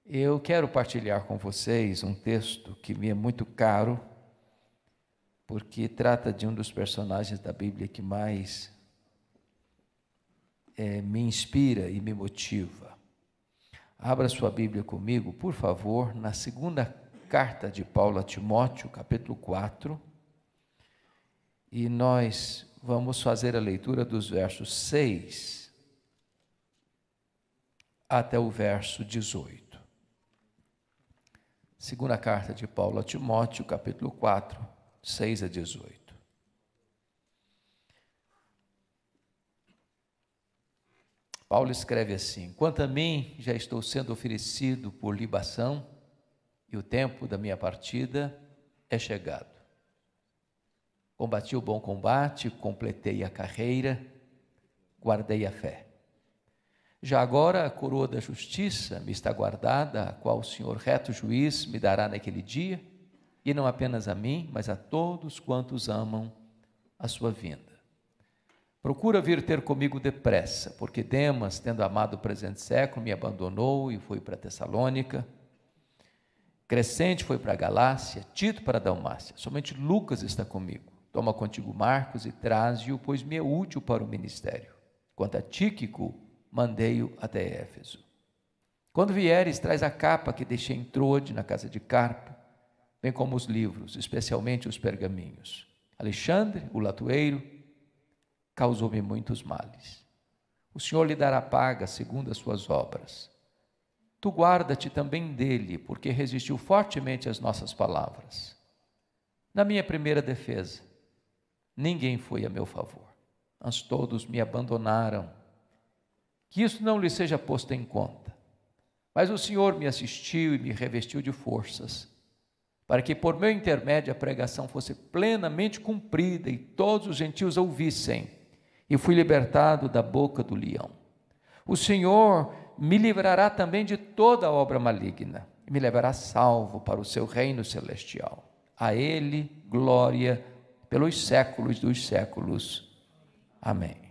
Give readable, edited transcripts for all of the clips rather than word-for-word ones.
Eu quero partilhar com vocês um texto que me é muito caro, porque trata de um dos personagens da Bíblia que mais me inspira e me motiva. Abra sua Bíblia comigo, por favor, na segunda carta de Paulo a Timóteo, capítulo 4, e nós vamos fazer a leitura dos versos 6 até o verso 18. Segunda carta de Paulo a Timóteo, capítulo 4, 6 a 18. Paulo escreve assim: quanto a mim, já estou sendo oferecido por libação, e o tempo da minha partida é chegado. Combati o bom combate, completei a carreira, guardei a fé. Já agora a coroa da justiça me está guardada, a qual o Senhor reto juiz me dará naquele dia, e não apenas a mim, mas a todos quantos amam a sua vinda. Procura vir ter comigo depressa, porque Demas, tendo amado o presente século, me abandonou e foi para Tessalônica. Crescente foi para a Galácia, Tito para a Dalmácia. Somente Lucas está comigo. Toma contigo Marcos e traze-o, pois me é útil para o ministério. Quanto a Tíquico, mandei-o até Éfeso. Quando vieres, traz a capa que deixei em Troade, na casa de Carpo, bem como os livros, especialmente os pergaminhos. Alexandre, o latoeiro, causou-me muitos males. O Senhor lhe dará paga segundo as suas obras. Tu guarda-te também dele, porque resistiu fortemente às nossas palavras. Na minha primeira defesa, ninguém foi a meu favor, mas todos me abandonaram. Que isso não lhe seja posto em conta. Mas o Senhor me assistiu e me revestiu de forças, para que por meu intermédio a pregação fosse plenamente cumprida e todos os gentios ouvissem, e fui libertado da boca do leão. O Senhor me livrará também de toda obra maligna, e me levará salvo para o seu reino celestial. A Ele glória pelos séculos dos séculos. Amém.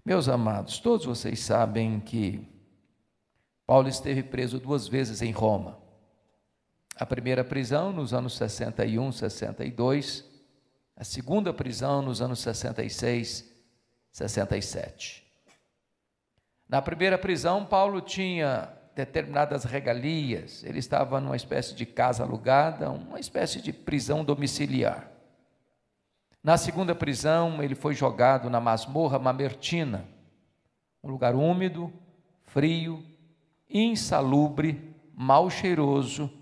Meus amados, todos vocês sabem que Paulo esteve preso 2 vezes em Roma. A primeira prisão nos anos 61, 62, a segunda prisão nos anos 66, 67. Na primeira prisão, Paulo tinha determinadas regalias, ele estava numa espécie de casa alugada, uma espécie de prisão domiciliar. Na segunda prisão, ele foi jogado na masmorra mamertina, um lugar úmido, frio, insalubre, mal cheiroso,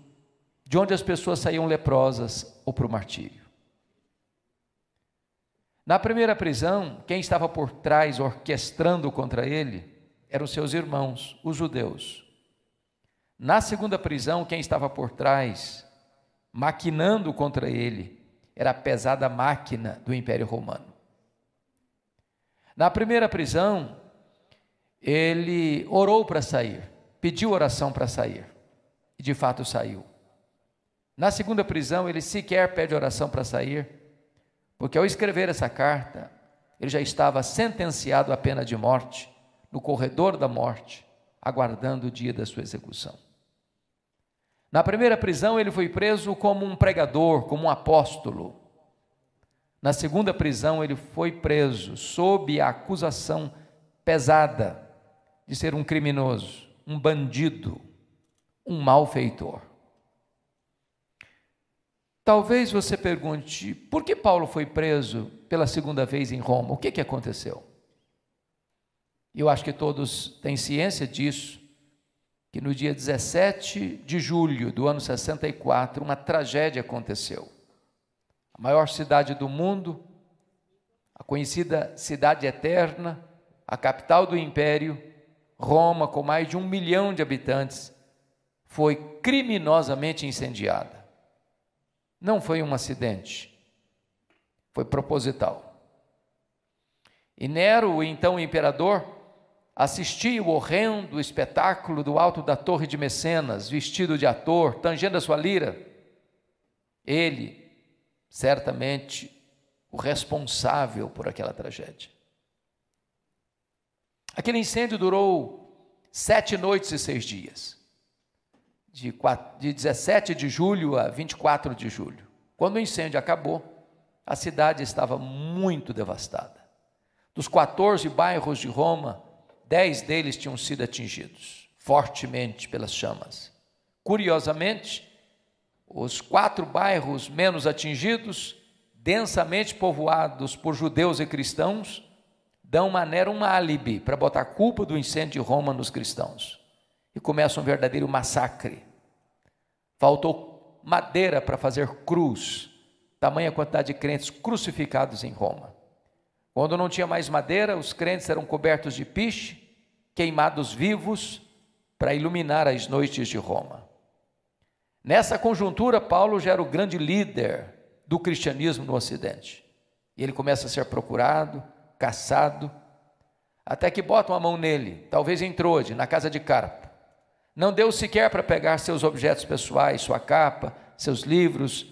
de onde as pessoas saíam leprosas ou para o martírio. Na primeira prisão, quem estava por trás orquestrando contra ele eram seus irmãos, os judeus. Na segunda prisão, quem estava por trás, maquinando contra ele, era a pesada máquina do Império Romano. Na primeira prisão, ele orou para sair, pediu oração para sair, e de fato saiu. Na segunda prisão, ele sequer pede oração para sair, porque ao escrever essa carta, ele já estava sentenciado à pena de morte, no corredor da morte, aguardando o dia da sua execução. Na primeira prisão, ele foi preso como um pregador, como um apóstolo. Na segunda prisão, ele foi preso sob a acusação pesada de ser um criminoso, um bandido, um malfeitor. Talvez você pergunte, por que Paulo foi preso pela segunda vez em Roma? O que aconteceu? Eu acho que todos têm ciência disso, que no dia 17 de julho do ano 64, uma tragédia aconteceu. A maior cidade do mundo, a conhecida Cidade Eterna, a capital do Império, Roma, com mais de 1 milhão de habitantes, foi criminosamente incendiada. Não foi um acidente, foi proposital. E Nero, o então imperador, assistia o horrendo espetáculo do alto da torre de Mecenas, vestido de ator, tangendo a sua lira. Ele, certamente, o responsável por aquela tragédia. Aquele incêndio durou 7 noites e 6 dias. de 17 de julho a 24 de julho. Quando o incêndio acabou, a cidade estava muito devastada. Dos 14 bairros de Roma, 10 deles tinham sido atingidos fortemente pelas chamas. Curiosamente, os 4 bairros menos atingidos, densamente povoados por judeus e cristãos, dão a Nero um álibi para botar a culpa do incêndio de Roma nos cristãos. E começa um verdadeiro massacre. Faltou madeira para fazer cruz, tamanha quantidade de crentes crucificados em Roma. Quando não tinha mais madeira, os crentes eram cobertos de piche, queimados vivos, para iluminar as noites de Roma. Nessa conjuntura, Paulo já era o grande líder do cristianismo no Ocidente. E ele começa a ser procurado, caçado, até que botam a mão nele, talvez em Trode, na casa de Carpo. Não deu sequer para pegar seus objetos pessoais, sua capa, seus livros,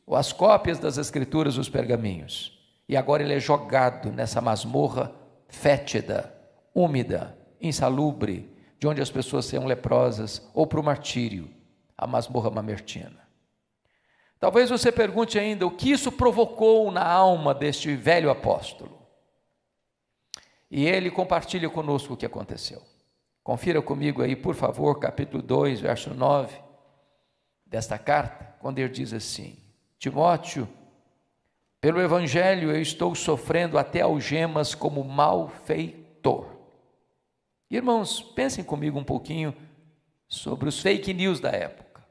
ou as cópias das escrituras, os pergaminhos. E agora ele é jogado nessa masmorra fétida, úmida, insalubre, de onde as pessoas são leprosas, ou para o martírio, a masmorra mamertina. Talvez você pergunte ainda, o que isso provocou na alma deste velho apóstolo? E ele compartilha conosco o que aconteceu. Confira comigo aí, por favor, capítulo 2, verso 9, desta carta, quando ele diz assim: Timóteo, pelo evangelho eu estou sofrendo até algemas como malfeitor. Irmãos, pensem comigo um pouquinho sobre os fake news da época.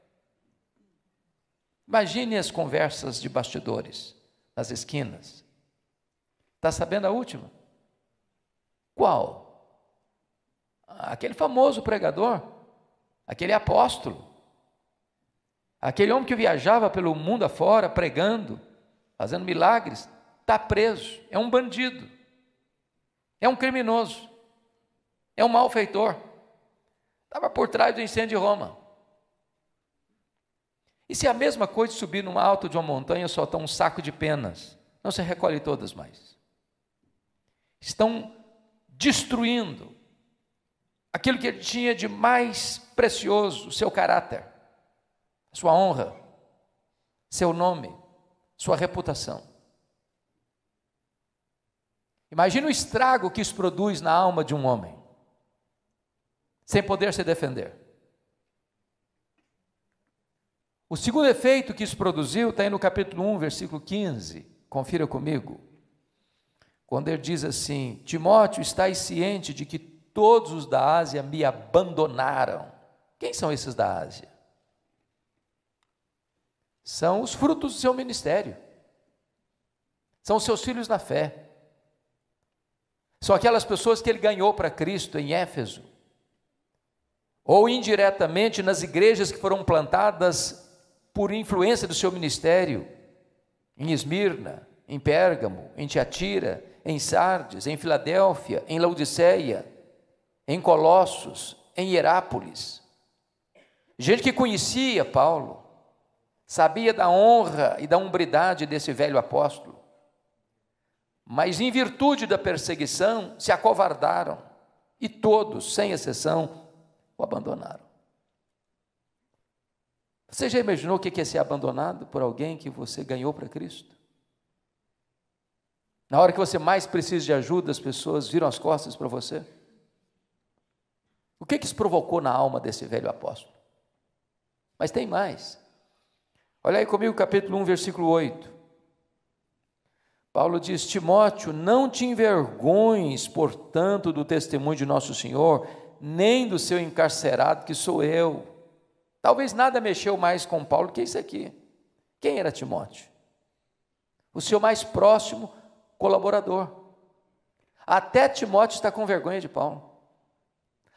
Imagine as conversas de bastidores, nas esquinas. Está sabendo a última? Qual? Aquele famoso pregador, aquele apóstolo, aquele homem que viajava pelo mundo afora pregando, fazendo milagres, está preso, é um bandido, é um criminoso, é um malfeitor, estava por trás do incêndio de Roma. E se a mesma coisa subir no alto de uma montanha, soltar um saco de penas, não se recolhe todas mais. Estão destruindo aquilo que ele tinha de mais precioso, o seu caráter, sua honra, seu nome, sua reputação. Imagina o estrago que isso produz na alma de um homem, sem poder se defender. O segundo efeito que isso produziu está aí no capítulo 1, versículo 15, confira comigo, quando ele diz assim: Timóteo, estás ciente de que todos os da Ásia me abandonaram. Quem são esses da Ásia? São os frutos do seu ministério, são os seus filhos na fé, são aquelas pessoas que ele ganhou para Cristo em Éfeso, ou indiretamente nas igrejas que foram plantadas por influência do seu ministério, em Esmirna, em Pérgamo, em Tiatira, em Sardes, em Filadélfia, em Laodiceia, em Colossos, em Hierápolis. Gente que conhecia Paulo, sabia da honra e da hombridade desse velho apóstolo, mas em virtude da perseguição se acovardaram e todos, sem exceção, o abandonaram. Você já imaginou o que é ser abandonado por alguém que você ganhou para Cristo? Na hora que você mais precisa de ajuda, as pessoas viram as costas para você? O que isso provocou na alma desse velho apóstolo? Mas tem mais. Olha aí comigo, capítulo 1, versículo 8. Paulo diz: Timóteo, não te envergonhes, portanto, do testemunho de nosso Senhor, nem do seu encarcerado, que sou eu. Talvez nada mexeu mais com Paulo que isso aqui. Quem era Timóteo? O seu mais próximo colaborador. Até Timóteo está com vergonha de Paulo.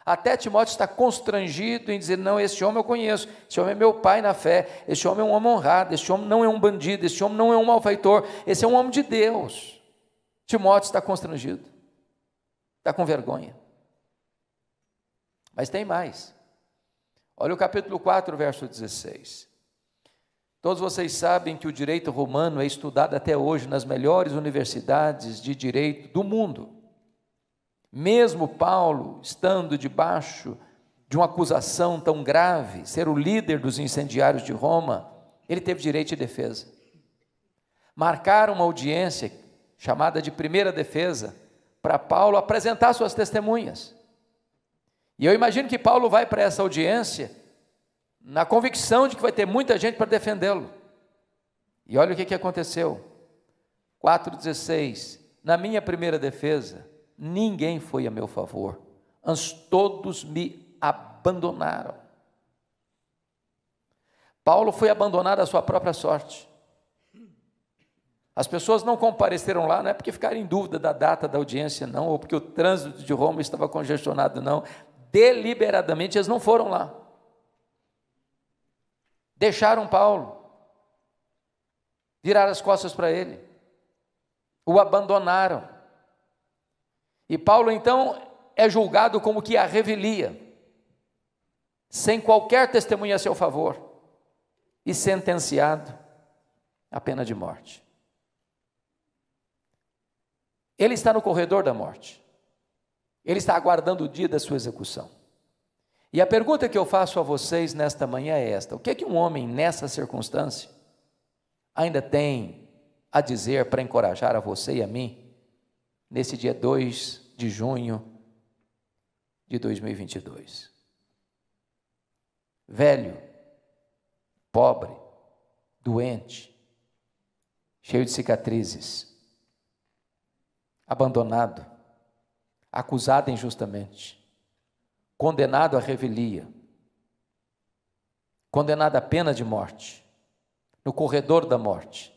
Até Timóteo está constrangido em dizer: não, esse homem eu conheço, esse homem é meu pai na fé, esse homem é um homem honrado, esse homem não é um bandido, esse homem não é um malfeitor, esse é um homem de Deus. Timóteo está constrangido, está com vergonha. Mas tem mais. Olha o capítulo 4, verso 16. Todos vocês sabem que o direito romano é estudado até hoje nas melhores universidades de direito do mundo. Mesmo Paulo, estando debaixo de uma acusação tão grave, ser o líder dos incendiários de Roma, ele teve direito de defesa. Marcaram uma audiência, chamada de primeira defesa, para Paulo apresentar suas testemunhas. E eu imagino que Paulo vai para essa audiência na convicção de que vai ter muita gente para defendê-lo. E olha o que aconteceu. 4,16: na minha primeira defesa, ninguém foi a meu favor, antes todos me abandonaram. Paulo foi abandonado à sua própria sorte. As pessoas não compareceram lá, não é porque ficaram em dúvida da data da audiência, não, ou porque o trânsito de Roma estava congestionado, não. Deliberadamente eles não foram lá. Deixaram Paulo, viraram as costas para ele, o abandonaram. E Paulo então é julgado como que a revelia, sem qualquer testemunha a seu favor, e sentenciado à pena de morte. Ele está no corredor da morte, ele está aguardando o dia da sua execução. E a pergunta que eu faço a vocês nesta manhã é esta: o que é que um homem nessa circunstância ainda tem a dizer para encorajar a você e a mim, nesse dia 2 de junho de 2022? Velho, pobre, doente, cheio de cicatrizes, abandonado, acusado injustamente, condenado à revelia, condenado à pena de morte, no corredor da morte,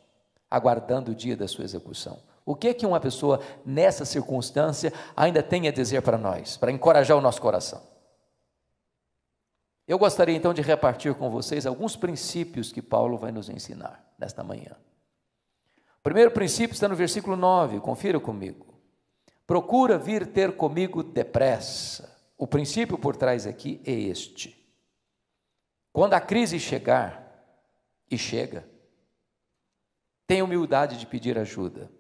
aguardando o dia da sua execução. O que é que uma pessoa nessa circunstância ainda tem a dizer para nós, para encorajar o nosso coração? Eu gostaria então de repartir com vocês alguns princípios que Paulo vai nos ensinar nesta manhã. O primeiro princípio está no versículo 9, confira comigo. Procura vir ter comigo depressa. O princípio por trás aqui é este: quando a crise chegar, e chega, tenha humildade de pedir ajuda,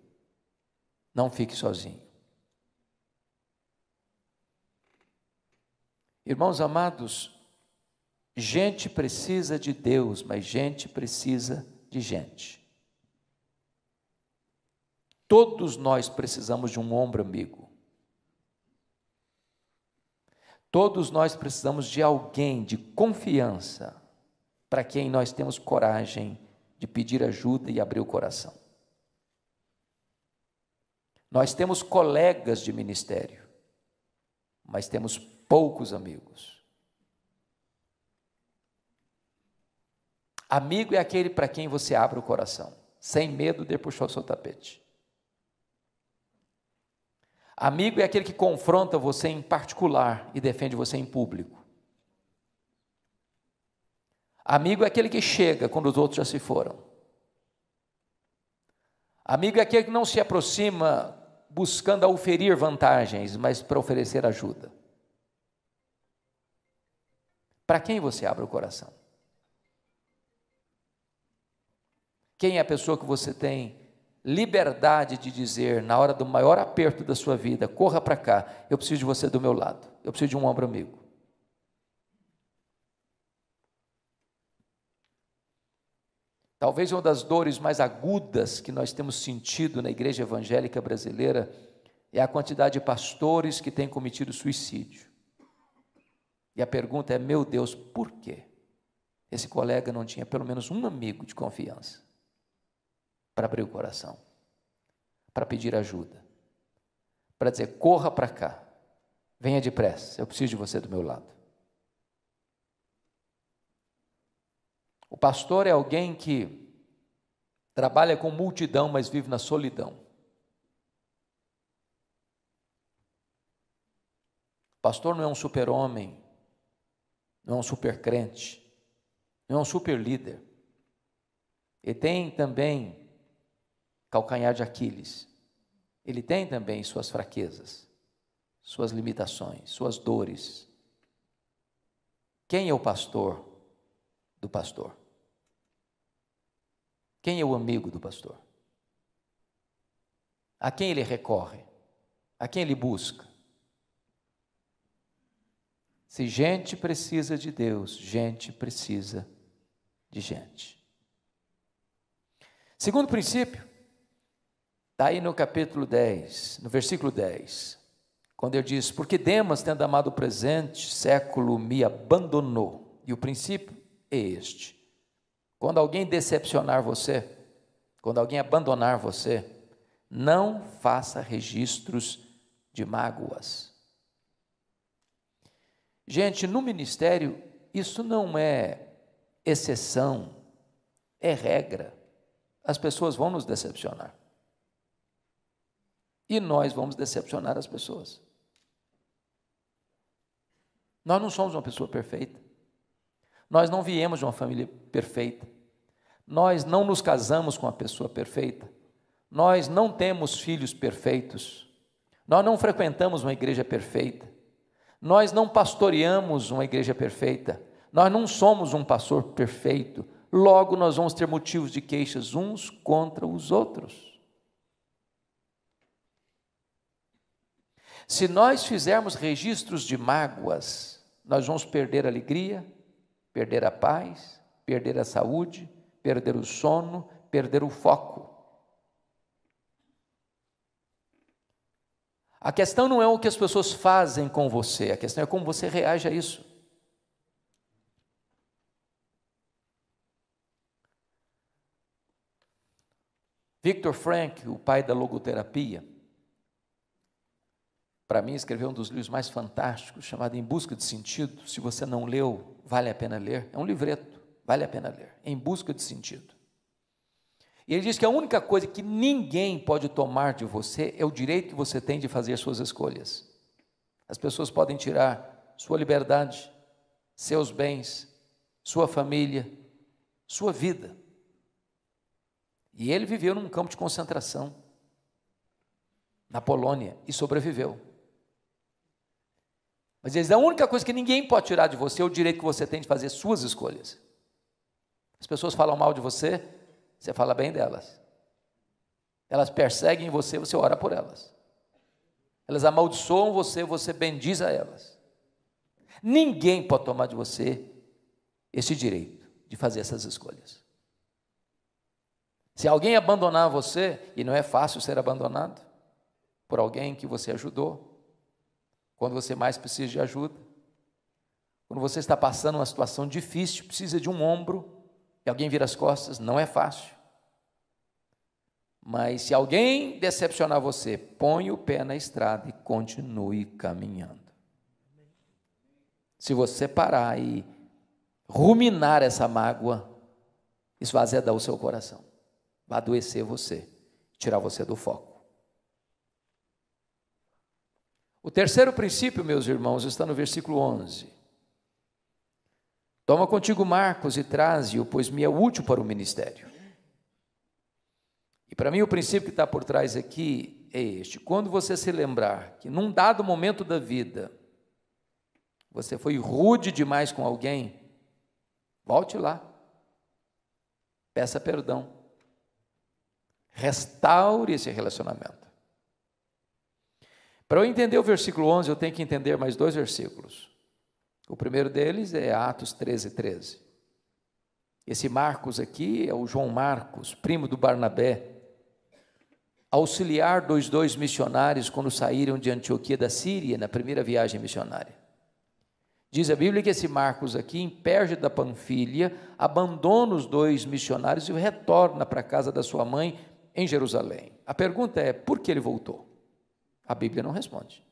não fique sozinho. Irmãos amados, gente precisa de Deus, mas gente precisa de gente. Todos nós precisamos de um ombro amigo. Todos nós precisamos de alguém de confiança, para quem nós temos coragem de pedir ajuda e abrir o coração. Nós temos colegas de ministério, mas temos poucos amigos. Amigo é aquele para quem você abre o coração, sem medo de puxar o seu tapete. Amigo é aquele que confronta você em particular e defende você em público. Amigo é aquele que chega quando os outros já se foram. Amigo é aquele que não se aproxima buscando oferir vantagens, mas para oferecer ajuda. Para quem você abre o coração? Quem é a pessoa que você tem liberdade de dizer, na hora do maior aperto da sua vida, corra para cá, eu preciso de você do meu lado, eu preciso de um ombro amigo. Talvez uma das dores mais agudas que nós temos sentido na igreja evangélica brasileira é a quantidade de pastores que têm cometido suicídio. E a pergunta é: meu Deus, por quê? Esse colega não tinha pelo menos um amigo de confiança para abrir o coração, para pedir ajuda, para dizer: corra para cá, venha depressa, eu preciso de você do meu lado. O pastor é alguém que trabalha com multidão, mas vive na solidão. O pastor não é um super-homem, não é um super-crente, não é um super-líder. Ele tem também calcanhar de Aquiles. Ele tem também suas fraquezas, suas limitações, suas dores. Quem é o pastor do pastor? Quem é o amigo do pastor? A quem ele recorre? A quem ele busca? Se gente precisa de Deus, gente precisa de gente. Segundo princípio, está aí no capítulo 10, no versículo 10, quando ele diz: porque Demas, tendo amado o presente século, me abandonou. E o princípio é este: quando alguém decepcionar você, quando alguém abandonar você, não faça registros de mágoas. Gente, no ministério, isso não é exceção, é regra. As pessoas vão nos decepcionar. E nós vamos decepcionar as pessoas. Nós não somos uma pessoa perfeita. Nós não viemos de uma família perfeita. Nós não nos casamos com uma pessoa perfeita. Nós não temos filhos perfeitos. Nós não frequentamos uma igreja perfeita. Nós não pastoreamos uma igreja perfeita. Nós não somos um pastor perfeito. Logo, nós vamos ter motivos de queixas uns contra os outros. Se nós fizermos registros de mágoas, nós vamos perder a alegria, perder a paz, perder a saúde, perder o sono, perder o foco. A questão não é o que as pessoas fazem com você, a questão é como você reage a isso. Viktor Frankl, o pai da logoterapia, para mim escreveu um dos livros mais fantásticos, chamado Em Busca de Sentido. Se você não leu, vale a pena ler. É um livreto, vale a pena ler. Em Busca de Sentido. E ele diz que a única coisa que ninguém pode tomar de você é o direito que você tem de fazer suas escolhas. As pessoas podem tirar sua liberdade, seus bens, sua família, sua vida. E ele viveu num campo de concentração, na Polônia, e sobreviveu. Mas ele diz, a única coisa que ninguém pode tirar de você é o direito que você tem de fazer suas escolhas. As pessoas falam mal de você, você fala bem delas. Elas perseguem você, você ora por elas. Elas amaldiçoam você, você bendiz a elas. Ninguém pode tomar de você esse direito de fazer essas escolhas. Se alguém abandonar você, e não é fácil ser abandonado por alguém que você ajudou, quando você mais precisa de ajuda, quando você está passando uma situação difícil, precisa de um ombro, e alguém vira as costas, não é fácil. Mas se alguém decepcionar você, põe o pé na estrada e continue caminhando. Se você parar e ruminar essa mágoa, isso vai azedar o seu coração, vai adoecer você, tirar você do foco. O terceiro princípio, meus irmãos, está no versículo 11. Toma contigo Marcos e traze-o, pois me é útil para o ministério. E para mim o princípio que está por trás aqui é este: quando você se lembrar que num dado momento da vida, você foi rude demais com alguém, volte lá, peça perdão, restaure esse relacionamento. Para eu entender o versículo 11, eu tenho que entender mais dois versículos. O primeiro deles é Atos 13:13. Esse Marcos aqui é o João Marcos, primo do Barnabé, auxiliar dos dois missionários quando saíram de Antioquia da Síria, na primeira viagem missionária. Diz a Bíblia que esse Marcos aqui, em Perge da Panfilha, abandona os dois missionários e retorna para a casa da sua mãe em Jerusalém. A pergunta é, por que ele voltou? A Bíblia não responde.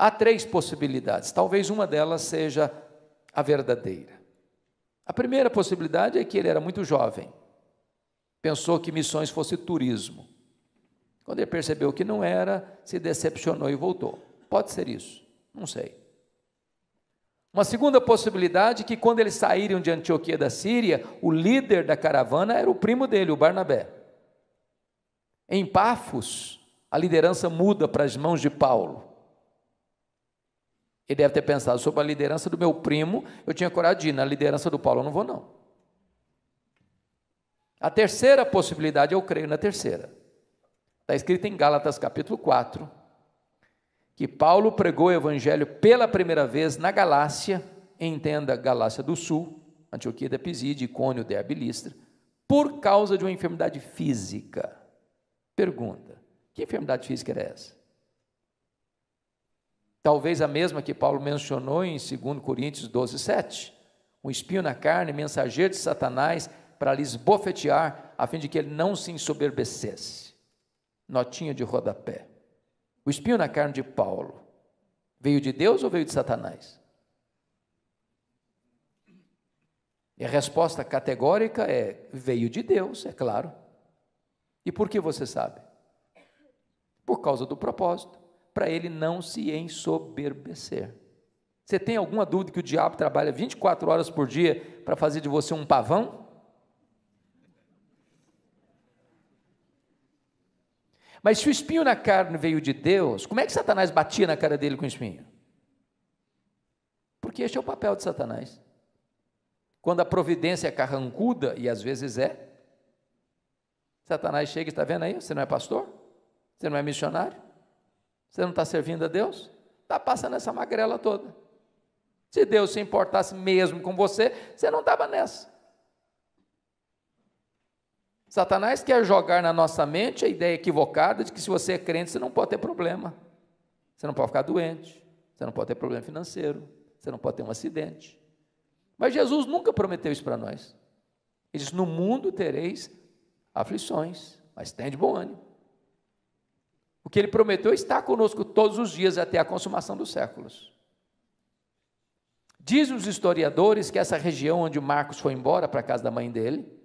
Há três possibilidades, talvez uma delas seja a verdadeira. A primeira possibilidade é que ele era muito jovem, pensou que missões fosse turismo. Quando ele percebeu que não era, se decepcionou e voltou. Pode ser isso, não sei. Uma segunda possibilidade é que quando eles saíram de Antioquia da Síria, o líder da caravana era o primo dele, o Barnabé. Em Pafos, a liderança muda para as mãos de Paulo. Ele deve ter pensado, sobre a liderança do meu primo, eu tinha coragem de ir, na liderança do Paulo eu não vou não. A terceira possibilidade, eu creio na terceira. Está escrito em Gálatas capítulo 4, que Paulo pregou o evangelho pela primeira vez na Galácia, entenda Galácia do Sul, Antioquia da Pisídia, Icônio, Derbe e Listra, por causa de uma enfermidade física. Pergunta: que enfermidade física era essa? Talvez a mesma que Paulo mencionou em 2 Coríntios 12, 7. Um espinho na carne, mensageiro de Satanás, para lhes bofetear, a fim de que ele não se ensoberbecesse. Notinha de rodapé. O espinho na carne de Paulo veio de Deus ou veio de Satanás? E a resposta categórica é: veio de Deus, é claro. E por que você sabe? Por causa do propósito, para ele não se ensoberbecer. Você tem alguma dúvida que o diabo trabalha 24 horas por dia para fazer de você um pavão? Mas se o espinho na carne veio de Deus, como é que Satanás batia na cara dele com o espinho? Porque este é o papel de Satanás. Quando a providência é carrancuda, e às vezes é, Satanás chega e está vendo aí, você não é pastor? Você não é missionário? Você não está servindo a Deus? Está passando essa magrela toda. Se Deus se importasse mesmo com você, você não estava nessa. Satanás quer jogar na nossa mente a ideia equivocada de que se você é crente, você não pode ter problema. Você não pode ficar doente, você não pode ter problema financeiro, você não pode ter um acidente. Mas Jesus nunca prometeu isso para nós. Ele disse: no mundo tereis aflições, mas tem de bom ânimo. O que ele prometeu está conosco todos os dias até a consumação dos séculos. Dizem os historiadores que essa região onde Marcos foi embora, para a casa da mãe dele,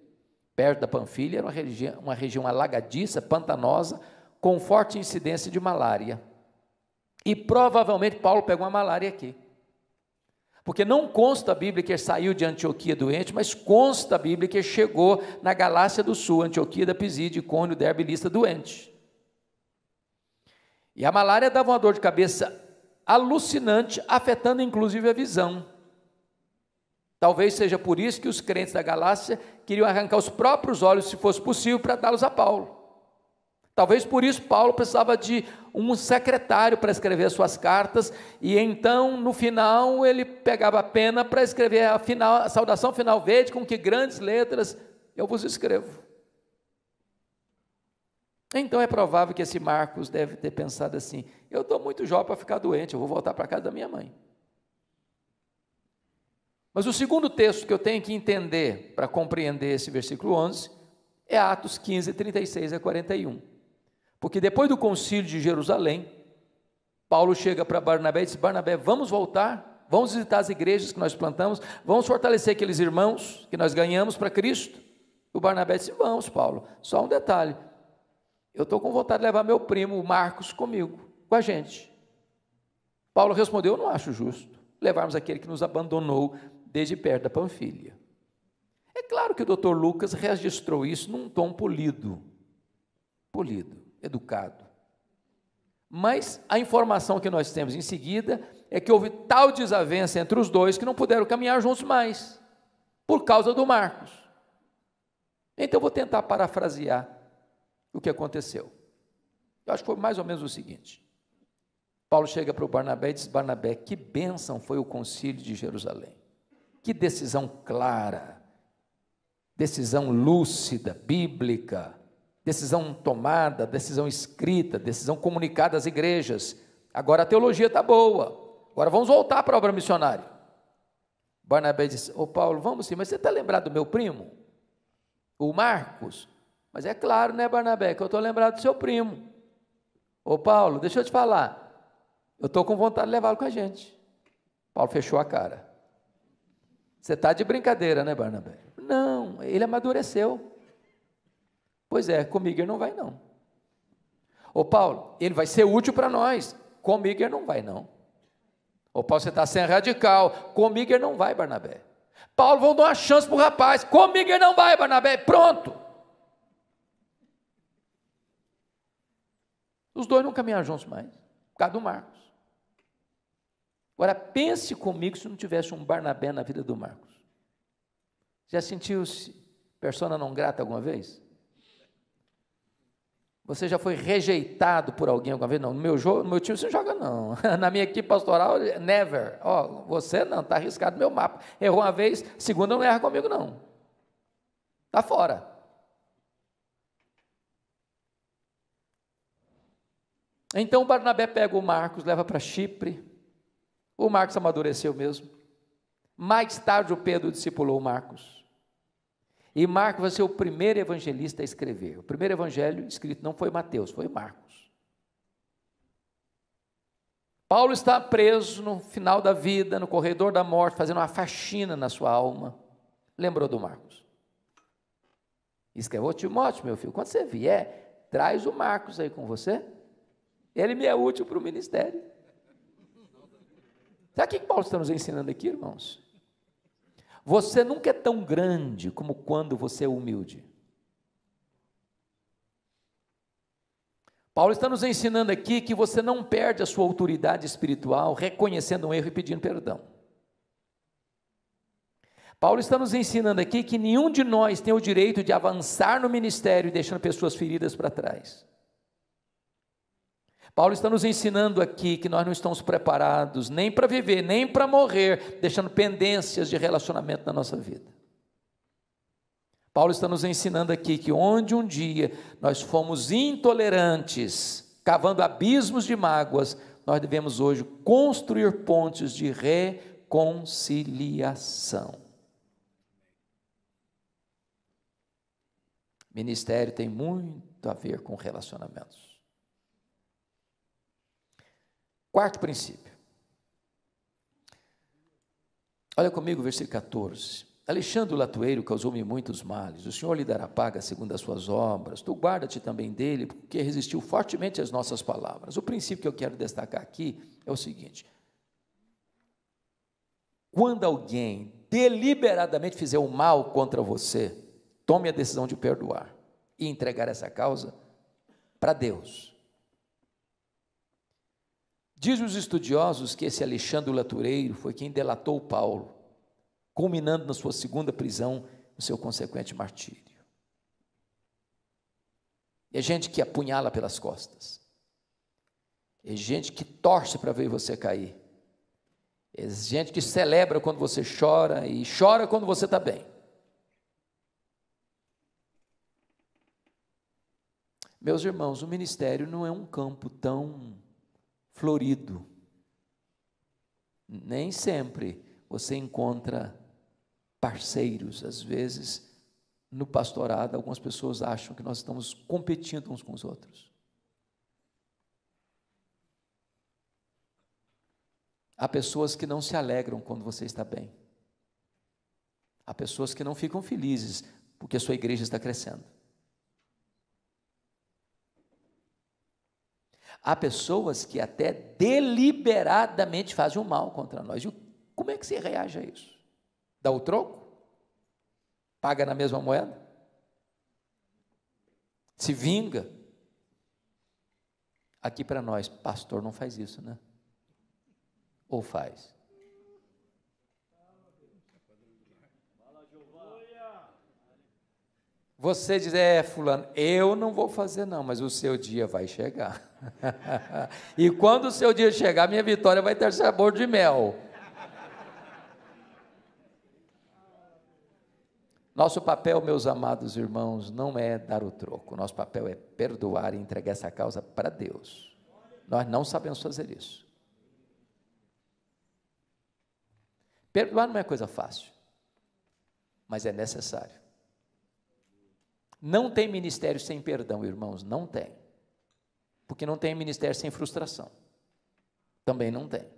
perto da Panfilha, era uma região alagadiça, pantanosa, com forte incidência de malária. E provavelmente Paulo pegou uma malária aqui. Porque não consta a Bíblia que ele saiu de Antioquia doente, mas consta a Bíblia que ele chegou na Galácia do Sul, Antioquia da Pisídia, Icônio, Derbe e Listra, doente. E a malária dava uma dor de cabeça alucinante, afetando inclusive a visão. Talvez seja por isso que os crentes da Galácia queriam arrancar os próprios olhos, se fosse possível, para dá-los a Paulo. Talvez por isso Paulo precisava de um secretário para escrever as suas cartas, e então, no final, ele pegava a pena para escrever a saudação final: vede com que grandes letras eu vos escrevo. Então é provável que esse Marcos deve ter pensado assim: eu estou muito jovem para ficar doente, eu vou voltar para a casa da minha mãe. Mas o segundo texto que eu tenho que entender para compreender esse versículo 11 é Atos 15, 36 a 41. Porque depois do concílio de Jerusalém, Paulo chega para Barnabé e diz: Barnabé, vamos voltar, vamos visitar as igrejas que nós plantamos, vamos fortalecer aqueles irmãos que nós ganhamos para Cristo. O Barnabé disse: vamos, Paulo, só um detalhe, eu estou com vontade de levar meu primo, o Marcos, comigo, com a gente. Paulo respondeu: eu não acho justo levarmos aquele que nos abandonou desde perto da Panfilha. É claro que o Dr. Lucas registrou isso num tom polido, educado. Mas a informação que nós temos em seguida é que houve tal desavença entre os dois que não puderam caminhar juntos mais, por causa do Marcos. Então eu vou tentar parafrasear o que aconteceu. Eu acho que foi mais ou menos o seguinte: Paulo chega para o Barnabé e diz: Barnabé, que bênção foi o concílio de Jerusalém, que decisão clara, decisão lúcida, bíblica, decisão tomada, decisão escrita, decisão comunicada às igrejas. Agora a teologia está boa, agora vamos voltar para a obra missionária. Barnabé disse: ô Paulo, vamos sim, mas você está lembrado do meu primo, o Marcos? Mas é claro, né, Barnabé, que eu estou lembrado do seu primo. Ô Paulo, deixa eu te falar, eu estou com vontade de levá-lo com a gente. Paulo fechou a cara. Você está de brincadeira, né, Barnabé? Não, ele amadureceu. Pois é, comigo ele não vai não. Ô Paulo, ele vai ser útil para nós, comigo ele não vai não. Ô Paulo, você está sendo radical, comigo ele não vai, Barnabé. Paulo, vamos dar uma chance para o rapaz, comigo ele não vai, Barnabé, pronto. Os dois não caminharam juntos mais, por causa do Marcos. Agora, pense comigo se não tivesse um Barnabé na vida do Marcos. Já sentiu-se persona não grata alguma vez? Você já foi rejeitado por alguém alguma vez? Não, no meu jogo, no meu time você não joga não. Na minha equipe pastoral, never. Ó, você não, está arriscado no meu mapa. Errou uma vez, segunda não erra comigo não. Está fora. Então o Barnabé pega o Marcos, leva para Chipre. O Marcos amadureceu mesmo. Mais tarde o Pedro discipulou o Marcos. E Marcos vai ser o primeiro evangelista a escrever. O primeiro evangelho escrito não foi Mateus, foi Marcos. Paulo está preso no final da vida, no corredor da morte, fazendo uma faxina na sua alma. Lembrou do Marcos. Escreveu: Timóteo, meu filho, quando você vier, traz o Marcos aí com você. Ele me é útil para o ministério. Sabe o que Paulo está nos ensinando aqui, irmãos? Você nunca é tão grande como quando você é humilde. Paulo está nos ensinando aqui que você não perde a sua autoridade espiritual reconhecendo um erro e pedindo perdão. Paulo está nos ensinando aqui que nenhum de nós tem o direito de avançar no ministério deixando pessoas feridas para trás. Paulo está nos ensinando aqui que nós não estamos preparados nem para viver, nem para morrer, deixando pendências de relacionamento na nossa vida. Paulo está nos ensinando aqui que onde um dia nós fomos intolerantes, cavando abismos de mágoas, nós devemos hoje construir pontes de reconciliação. Ministério tem muito a ver com relacionamentos. Quarto princípio. Olha comigo o versículo 14. Alexandre o latueiro causou-me muitos males. O Senhor lhe dará paga segundo as suas obras. Tu guarda-te também dele, porque resistiu fortemente às nossas palavras. O princípio que eu quero destacar aqui é o seguinte: quando alguém deliberadamente fizer o mal contra você, tome a decisão de perdoar e entregar essa causa para Deus. Diz os estudiosos que esse Alexandre o latueiro foi quem delatou Paulo, culminando na sua segunda prisão, no seu consequente martírio. É gente que apunhala pelas costas, é gente que torce para ver você cair, é gente que celebra quando você chora e chora quando você está bem. Meus irmãos, o ministério não é um campo tão florido. Nem sempre você encontra parceiros. Às vezes, no pastorado, algumas pessoas acham que nós estamos competindo uns com os outros. Há pessoas que não se alegram quando você está bem. Há pessoas que não ficam felizes porque a sua igreja está crescendo. Há pessoas que até deliberadamente fazem o mal contra nós. E como é que você reage a isso? Dá o troco? Paga na mesma moeda? Se vinga? Aqui para nós, pastor não faz isso, né? Ou faz? Você diz: fulano, eu não vou fazer não, mas o seu dia vai chegar. E quando o seu dia chegar, minha vitória vai ter sabor de mel. Nosso papel, meus amados irmãos, não é dar o troco. Nosso papel é perdoar e entregar essa causa para Deus. Nós não sabemos fazer isso. Perdoar não é coisa fácil, mas é necessário. Não tem ministério sem perdão, irmãos, não tem. Porque não tem ministério sem frustração. Também não tem.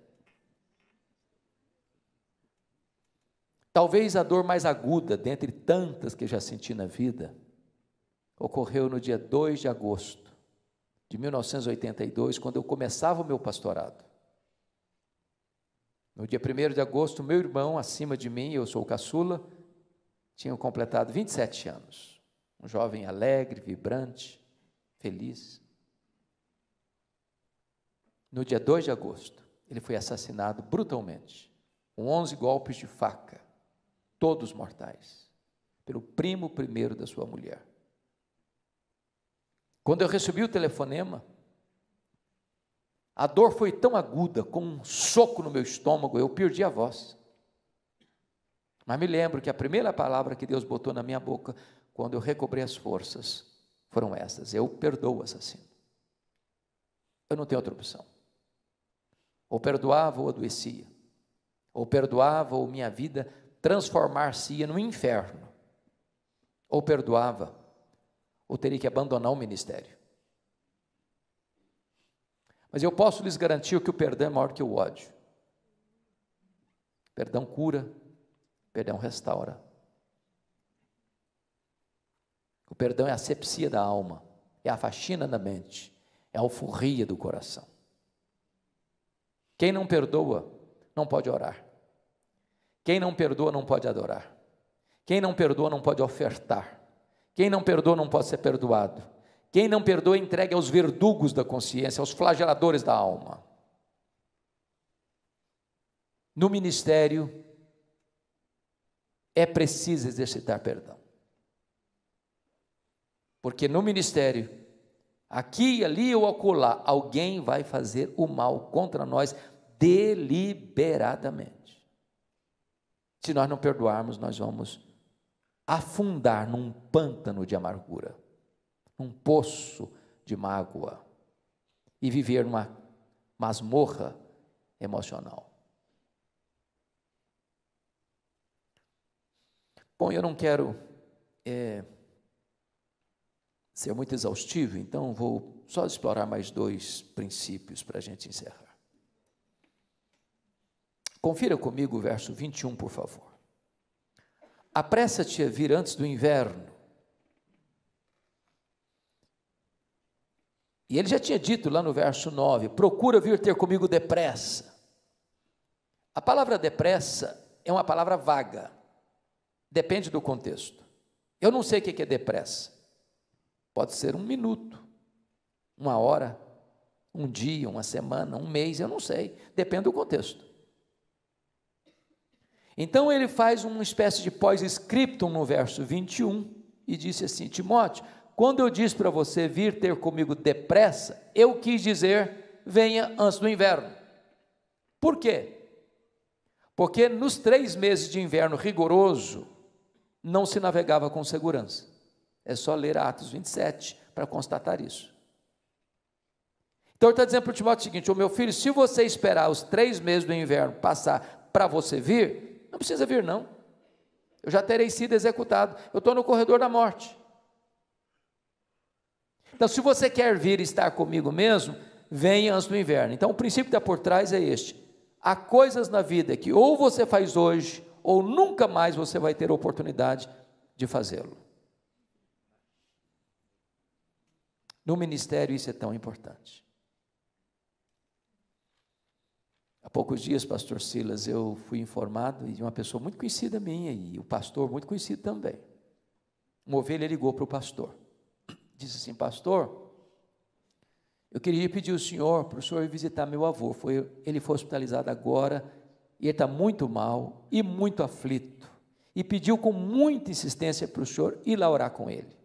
Talvez a dor mais aguda, dentre tantas que já senti na vida, ocorreu no dia 2 de agosto de 1982, quando eu começava o meu pastorado. No dia 1º de agosto, meu irmão, acima de mim, eu sou o caçula, tinha completado 27 anos. Um jovem alegre, vibrante, feliz. No dia 2 de agosto, ele foi assassinado brutalmente, com 11 golpes de faca, todos mortais, pelo primo primeiro da sua mulher. Quando eu recebi o telefonema, a dor foi tão aguda, com um soco no meu estômago, eu perdi a voz. Mas me lembro que a primeira palavra que Deus botou na minha boca, quando eu recobrei as forças, foram essas: eu perdoo o assassino. Eu não tenho outra opção. Ou perdoava ou adoecia. Ou perdoava ou minha vida transformar-se-ia no inferno. Ou perdoava ou teria que abandonar o ministério. Mas eu posso lhes garantir que o perdão é maior que o ódio. Perdão cura, perdão restaura. O perdão é a asepsia da alma, é a faxina da mente, é a alforria do coração. Quem não perdoa, não pode orar. Quem não perdoa, não pode adorar. Quem não perdoa, não pode ofertar. Quem não perdoa, não pode ser perdoado. Quem não perdoa, entregue aos verdugos da consciência, aos flageladores da alma. No ministério, é preciso exercitar perdão. Porque no ministério, aqui, ali ou acolá, alguém vai fazer o mal contra nós deliberadamente. Se nós não perdoarmos, nós vamos afundar num pântano de amargura, num poço de mágoa, e viver numa masmorra emocional. Bom, eu não quero ser muito exaustivo, então vou só explorar mais 2 princípios para a gente encerrar. Confira comigo o verso 21, por favor. Apressa-te a vir antes do inverno. E ele já tinha dito lá no verso 9, procura vir ter comigo depressa. A palavra depressa é uma palavra vaga, depende do contexto. Eu não sei o que é depressa. Pode ser 1 minuto, 1 hora, 1 dia, 1 semana, 1 mês, eu não sei, depende do contexto. Então ele faz uma espécie de pós-scriptum no verso 21 e disse assim: Timóteo, quando eu disse para você vir ter comigo depressa, eu quis dizer, venha antes do inverno. Por quê? Porque nos 3 meses de inverno rigoroso, não se navegava com segurança. É só ler Atos 27 para constatar isso. Então ele está dizendo para o Timóteo o seguinte: ô meu filho, se você esperar os 3 meses do inverno passar para você vir, não precisa vir não, eu já terei sido executado, eu estou no corredor da morte. Então se você quer vir e estar comigo mesmo, venha antes do inverno. Então o princípio que está por trás é este: há coisas na vida que ou você faz hoje, ou nunca mais você vai ter oportunidade de fazê-lo. No ministério isso é tão importante. Há poucos dias, pastor Silas, eu fui informado de uma pessoa muito conhecida minha, e o pastor muito conhecido também. Uma ovelha ligou para o pastor, disse assim: pastor, eu queria pedir ao senhor, para o senhor ir visitar meu avô, ele foi hospitalizado agora, e ele está muito mal, e muito aflito, e pediu com muita insistência para o senhor ir lá orar com ele.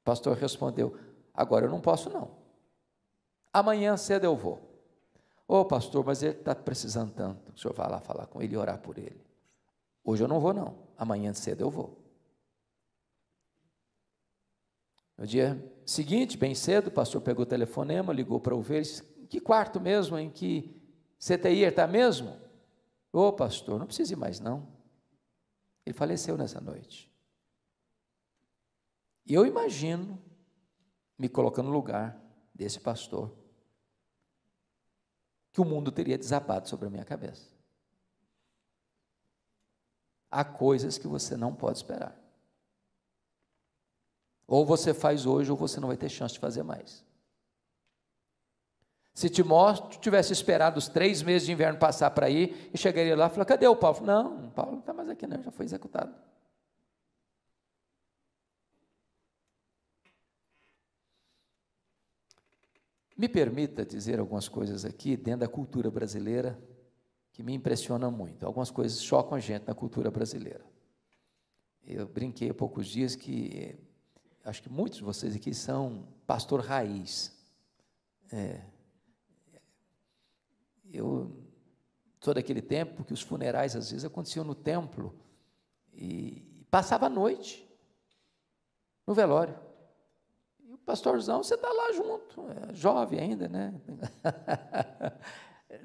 O pastor respondeu: agora eu não posso não, amanhã cedo eu vou. Ô pastor, mas ele está precisando tanto, o senhor vai lá falar com ele e orar por ele. Hoje eu não vou não, amanhã cedo eu vou. No dia seguinte, bem cedo, o pastor pegou o telefonema, ligou para o ovelha, disse: em que quarto mesmo, em que CTI ele está mesmo? Ô pastor, não precisa ir mais não, ele faleceu nessa noite. E eu imagino, me colocando no lugar desse pastor, que o mundo teria desabado sobre a minha cabeça. Há coisas que você não pode esperar. Ou você faz hoje, ou você não vai ter chance de fazer mais. Se Timóteo tivesse esperado os 3 meses de inverno passar para ir, e chegaria lá e falaria: cadê o Paulo? Não, Paulo não está mais aqui não, já foi executado. Me permita dizer algumas coisas aqui dentro da cultura brasileira que me impressionam muito. Algumas coisas chocam a gente na cultura brasileira. Eu brinquei há poucos dias que acho que muitos de vocês aqui são pastor raiz. Eu sou daquele tempo que os funerais às vezes aconteciam no templo e passava a noite no velório. E o pastorzão, você está lá junto, jovem ainda, né?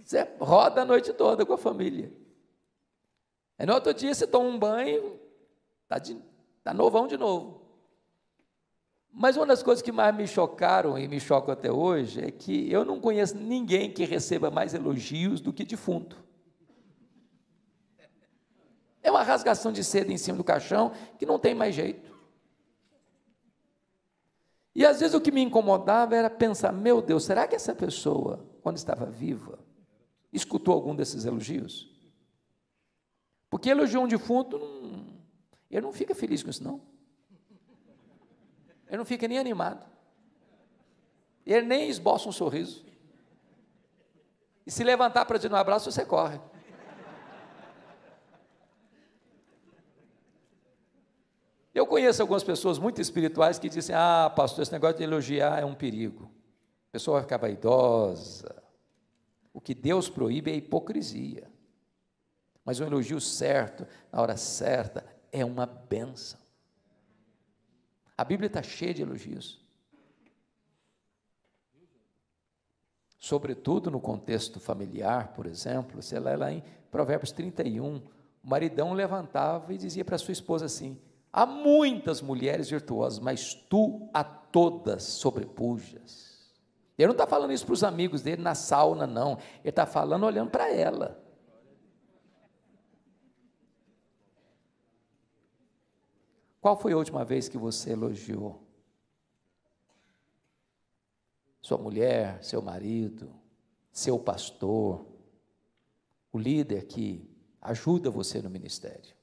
Você roda a noite toda com a família. Aí no outro dia você toma um banho, está novão de novo. Mas uma das coisas que mais me chocaram e me chocam até hoje é que eu não conheço ninguém que receba mais elogios do que defunto. É uma rasgação de seda em cima do caixão que não tem mais jeito. E às vezes o que me incomodava era pensar, meu Deus, será que essa pessoa, quando estava viva, escutou algum desses elogios? Porque elogiou um defunto, ele não fica feliz com isso, não. Ele não fica nem animado. Ele nem esboça um sorriso. E se levantar para te dar um abraço, você corre. Eu conheço algumas pessoas muito espirituais que dizem, pastor, esse negócio de elogiar é um perigo. A pessoa vai ficar vaidosa. O que Deus proíbe é a hipocrisia. Mas um elogio certo, na hora certa, é uma bênção. A Bíblia está cheia de elogios. Sobretudo no contexto familiar, por exemplo, você lê lá em Provérbios 31, o maridão levantava e dizia para a sua esposa assim, há muitas mulheres virtuosas, mas tu a todas sobrepujas. Ele não está falando isso para os amigos dele na sauna, não. Ele está falando olhando para ela. Qual foi a última vez que você elogiou sua mulher, seu marido, seu pastor, o líder que ajuda você no ministério?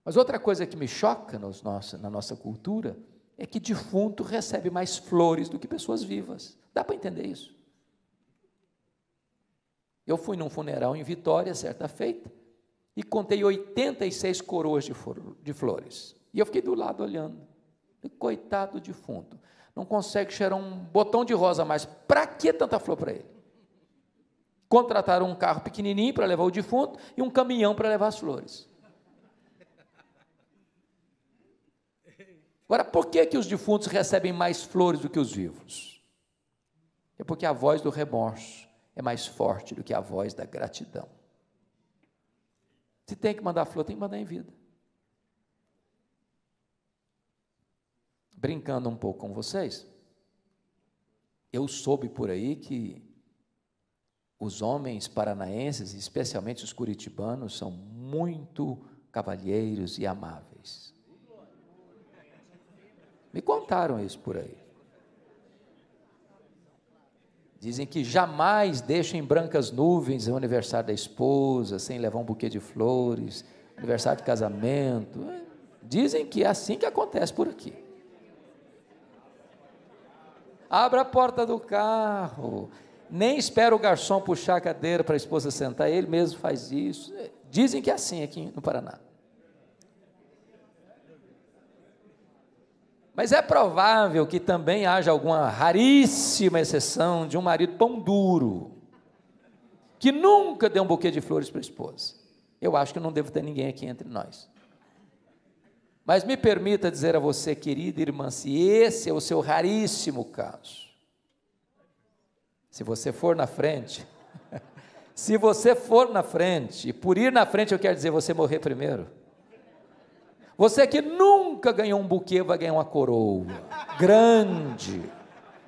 Mas outra coisa que me choca na nossa cultura é que defunto recebe mais flores do que pessoas vivas. Dá para entender isso? Eu fui num funeral em Vitória, certa feita, e contei 86 coroas de flores. E eu fiquei do lado olhando. Coitado do defunto. Não consegue cheirar um botão de rosa mais. Para que tanta flor para ele? Contrataram um carro pequenininho para levar o defunto e um caminhão para levar as flores. Agora, por que os defuntos recebem mais flores do que os vivos? É porque a voz do remorso é mais forte do que a voz da gratidão. Se tem que mandar flor, tem que mandar em vida. Brincando um pouco com vocês, eu soube por aí que os homens paranaenses, especialmente os curitibanos, são muito cavalheiros e amáveis. Me contaram isso por aí. Dizem que jamais deixam em brancas nuvens o aniversário da esposa, sem levar um buquê de flores, aniversário de casamento. Dizem que é assim que acontece por aqui. Abra a porta do carro, nem espera o garçom puxar a cadeira para a esposa sentar, ele mesmo faz isso. Dizem que é assim aqui no Paraná. Mas é provável que também haja alguma raríssima exceção de um marido pão duro, que nunca deu um buquê de flores para a esposa. Eu acho que não devo ter ninguém aqui entre nós. Mas me permita dizer a você, querida irmã, se esse é o seu raríssimo caso, se você for na frente, se você for na frente, e por ir na frente eu quero dizer você morrer primeiro, você que nunca ganhou um buquê vai ganhar uma coroa grande,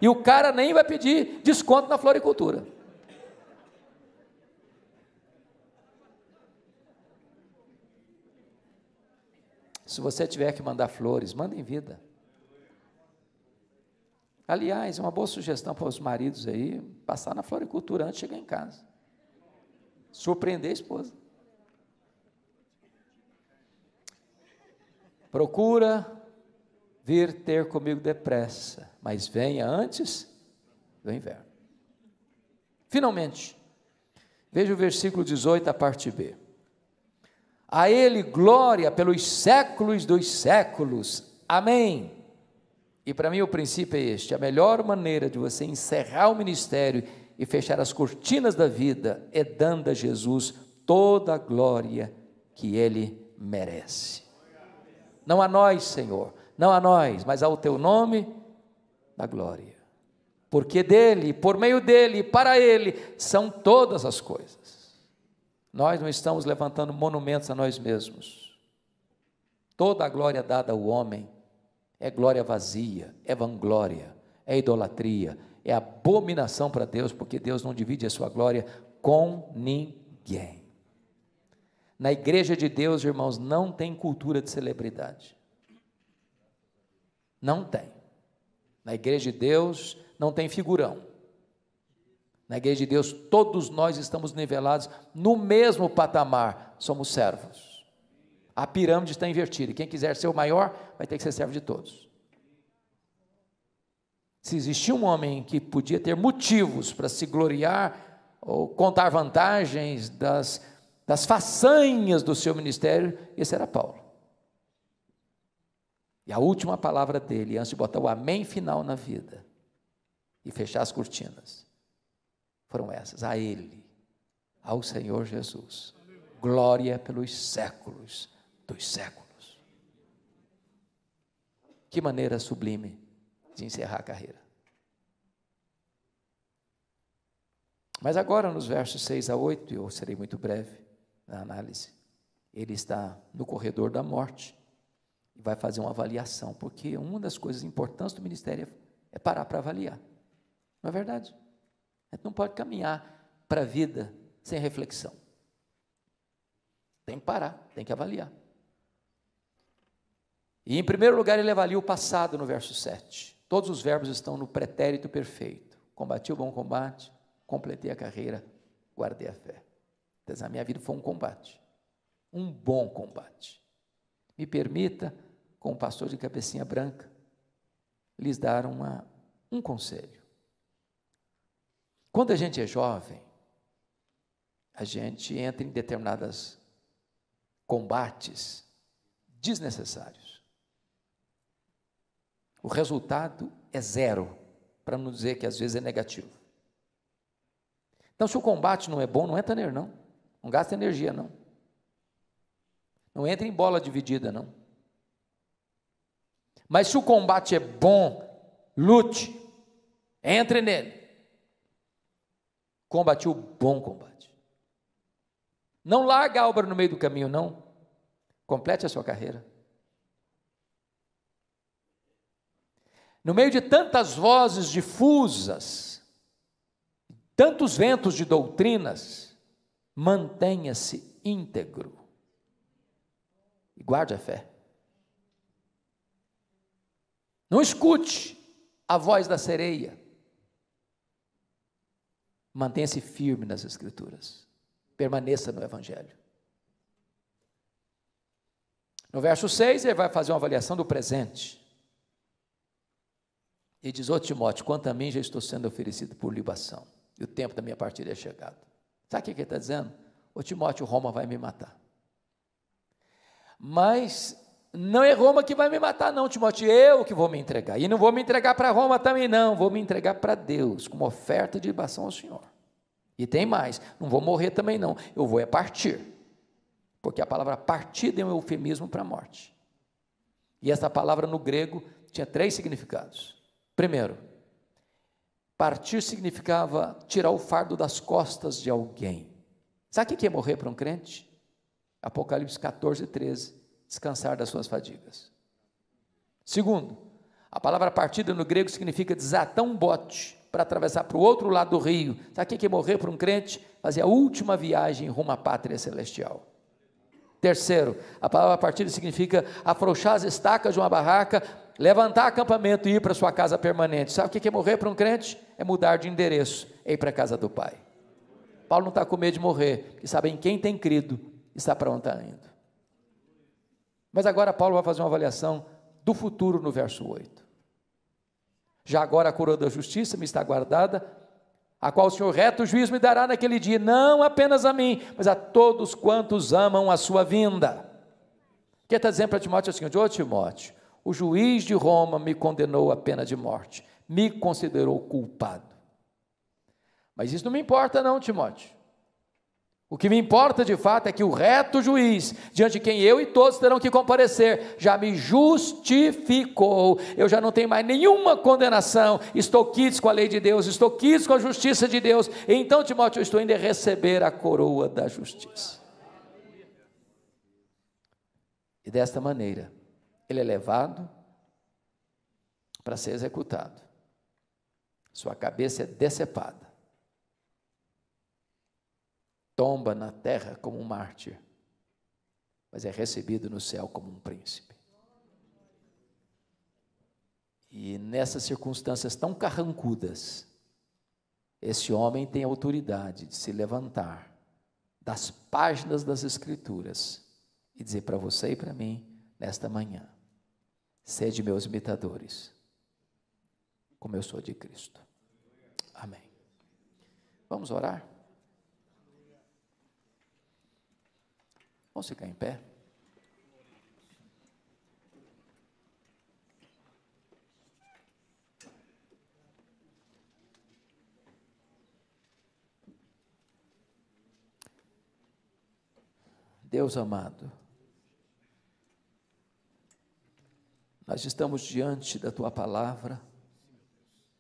e o cara nem vai pedir desconto na floricultura. Se você tiver que mandar flores, manda em vida. Aliás, uma boa sugestão para os maridos aí, passar na floricultura antes de chegar em casa. Surpreender a esposa. Procura vir ter comigo depressa, mas venha antes do inverno. Finalmente, veja o versículo 18, a parte B. A Ele glória pelos séculos dos séculos. Amém. E para mim o princípio é este: a melhor maneira de você encerrar o ministério e fechar as cortinas da vida é dando a Jesus toda a glória que Ele merece. Não a nós, Senhor, não a nós, mas ao Teu nome, da glória. Porque dEle, por meio dEle, para Ele, são todas as coisas. Nós não estamos levantando monumentos a nós mesmos. Toda a glória dada ao homem é glória vazia, é vanglória, é idolatria, é abominação para Deus, porque Deus não divide a sua glória com ninguém. Na igreja de Deus, irmãos, não tem cultura de celebridade. Não tem. Na igreja de Deus não tem figurão. Na igreja de Deus todos nós estamos nivelados no mesmo patamar, somos servos. A pirâmide está invertida, quem quiser ser o maior vai ter que ser servo de todos. Se existia um homem que podia ter motivos para se gloriar ou contar vantagens das façanhas do seu ministério, esse era Paulo. E a última palavra dele, antes de botar o amém final na vida e fechar as cortinas, foram essas: a Ele, ao Senhor Jesus, glória pelos séculos dos séculos. Que maneira sublime de encerrar a carreira. Mas agora, nos versos 6 a 8, eu serei muito breve na análise, ele está no corredor da morte e vai fazer uma avaliação, porque uma das coisas importantes do ministério é parar para avaliar. Não é verdade? A gente não pode caminhar para a vida sem reflexão. Tem que parar, tem que avaliar. E em primeiro lugar ele avalia o passado no verso 7. Todos os verbos estão no pretérito perfeito. Combati o bom combate, completei a carreira, guardei a fé. Então, a minha vida foi um combate, um bom combate. Me permita, como pastor de cabecinha branca, lhes dar um conselho. Quando a gente é jovem, a gente entra em determinados combates desnecessários. O resultado é zero, para não dizer que às vezes é negativo. Então, se o combate não é bom, não entra nele, não. Não gasta energia, não. Não entra em bola dividida, não. Mas se o combate é bom, lute, entre nele. Combati o bom combate. Não larga a obra no meio do caminho, não. Complete a sua carreira. No meio de tantas vozes difusas, tantos ventos de doutrinas, mantenha-se íntegro e guarde a fé. Não escute a voz da sereia. Mantenha-se firme nas Escrituras. Permaneça no Evangelho. No verso 6, ele vai fazer uma avaliação do presente. E diz: ô Timóteo, quanto a mim já estou sendo oferecido por libação, e o tempo da minha partida é chegado. Sabe o que ele está dizendo? Ô Timóteo, Roma vai me matar. Mas não é Roma que vai me matar não, Timóteo, eu que vou me entregar. E não vou me entregar para Roma também não, vou me entregar para Deus, como oferta de libação ao Senhor. E tem mais, não vou morrer também não, eu vou partir. Porque a palavra partida é um eufemismo para a morte. E essa palavra no grego tinha 3 significados. Primeiro, partir significava tirar o fardo das costas de alguém. Sabe o que é morrer para um crente? Apocalipse 14, 13, descansar das suas fadigas. Segundo, a palavra partida no grego significa desatar um bote para atravessar para o outro lado do rio. Sabe o que é morrer para um crente? Fazer a última viagem rumo à pátria celestial. Terceiro, a palavra partida significa afrouxar as estacas de uma barraca, levantar acampamento e ir para sua casa permanente. Sabe o que é morrer para um crente? É mudar de endereço, é ir para a casa do Pai. Paulo não está com medo de morrer, porque sabe em quem tem crido, está para onde está indo. Mas agora Paulo vai fazer uma avaliação do futuro no verso 8. Já agora a coroa da justiça me está guardada, a qual o Senhor reto juiz me dará naquele dia, não apenas a mim, mas a todos quantos amam a sua vinda. O que está dizendo para Timóteo é o seguinte: ô Timóteo, o juiz de Roma me condenou à pena de morte, me considerou culpado. Mas isso não me importa não, Timóteo. O que me importa de fato é que o reto juiz, diante de quem eu e todos terão que comparecer, já me justificou. Eu já não tenho mais nenhuma condenação, estou quites com a lei de Deus, estou quites com a justiça de Deus. Então, Timóteo, eu estou indo receber a coroa da justiça. E desta maneira, ele é levado para ser executado. Sua cabeça é decepada. Tomba na terra como um mártir, mas é recebido no céu como um príncipe. E nessas circunstâncias tão carrancudas, esse homem tem autoridade de se levantar das páginas das Escrituras e dizer para você e para mim, nesta manhã: sede meus imitadores, como eu sou de Cristo. Amém. Vamos orar? Vamos ficar em pé? Deus amado, nós estamos diante da Tua palavra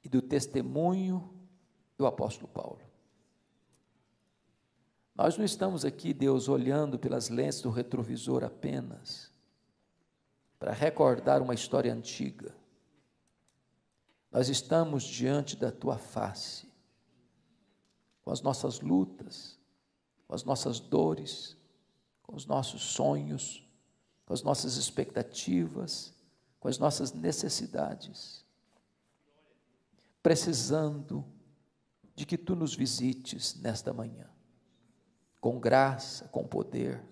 e do testemunho do apóstolo Paulo. Nós não estamos aqui, Deus, olhando pelas lentes do retrovisor apenas, para recordar uma história antiga. Nós estamos diante da Tua face, com as nossas lutas, com as nossas dores, com os nossos sonhos, com as nossas expectativas, com as nossas necessidades, precisando de que Tu nos visites nesta manhã, com graça, com poder.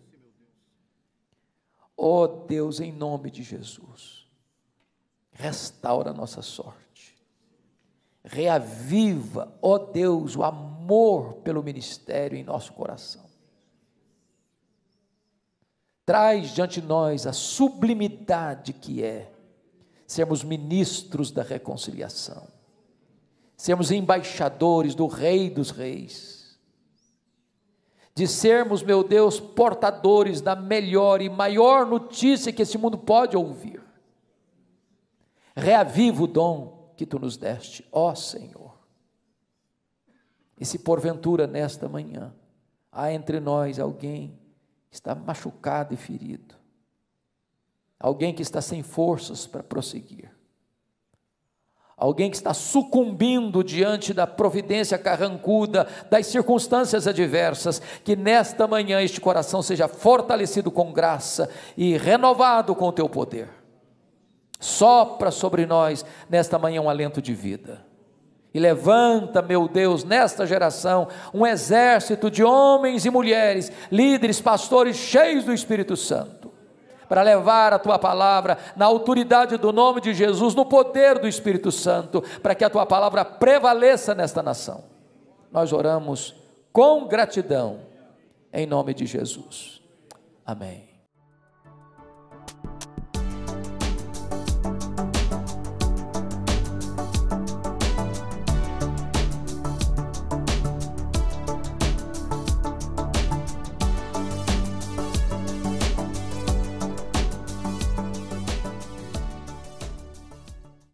Ó Deus, em nome de Jesus, restaura a nossa sorte, reaviva, ó Deus, o amor pelo ministério em nosso coração. Traz diante de nós a sublimidade que é sermos ministros da reconciliação, sermos embaixadores do Rei dos Reis, de sermos, meu Deus, portadores da melhor e maior notícia que esse mundo pode ouvir. Reaviva o dom que Tu nos deste, ó Senhor. E se porventura nesta manhã há entre nós alguém que está machucado e ferido, alguém que está sem forças para prosseguir, alguém que está sucumbindo diante da providência carrancuda, das circunstâncias adversas, que nesta manhã este coração seja fortalecido com graça e renovado com o Teu poder. Sopra sobre nós nesta manhã um alento de vida. E levanta, meu Deus, nesta geração, um exército de homens e mulheres, líderes, pastores cheios do Espírito Santo, para levar a Tua palavra na autoridade do nome de Jesus, no poder do Espírito Santo, para que a Tua palavra prevaleça nesta nação. Nós oramos com gratidão, em nome de Jesus. Amém.